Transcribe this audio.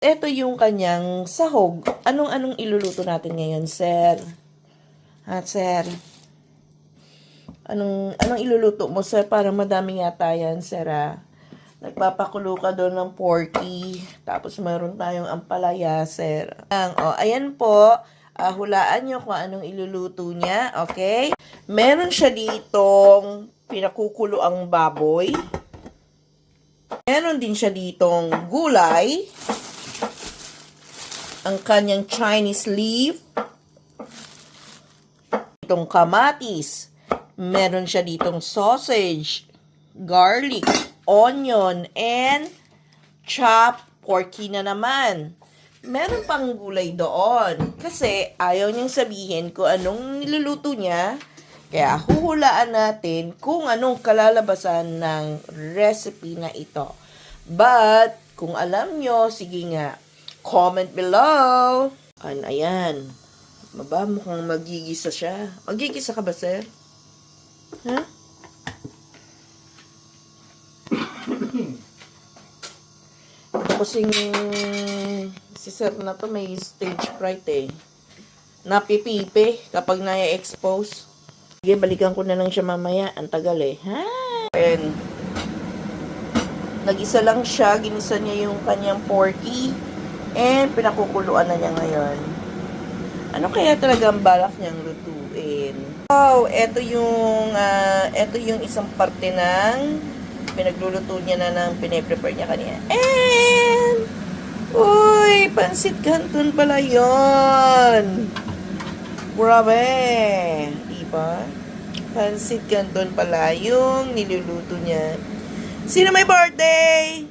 Ito yung kanyang sahog. Anong iluluto natin ngayon, sir? Sir? Anong iluluto mo, sir? Parang madami yata yan, sir, Nagpapakulo ka doon ng porky. Tapos meron tayong ampalaya, sir. Ayan po. Hulaan nyo kung anong iluluto niya, okay? Meron siya ditong pinakukulo ang baboy. Meron din siya ditong gulay. Ang kanyang Chinese leaf. Itong kamatis. Meron siya ditong sausage, garlic, onion, and chopped porky na naman. Meron pang gulay doon. Kasi ayaw niyang sabihin kung anong niluluto niya. Kaya huhulaan natin kung anong kalalabasan ng recipe na ito. But, kung alam nyo, sige nga, comment below. Ayan. Mukhang magigisa siya. Magigisa ka ba, sir? Ha? Kasing si sir na to may stage fright Napipipi kapag na-expose. Sige, balikan ko na lang siya mamaya. Ang tagal ha? And nag-isa lang siya. Ginisa niya yung kanyang porky. And pinakukuluan na niya ngayon. Ano kaya talaga ang balak niyang lutuin? Ito yung isang parte ng pinagluluto niya na ng piniprepare niya kanina. And, uy, pansit canton pala yun. Grabe. Diba? Pansit canton pala yung niluluto niya. Sino may birthday?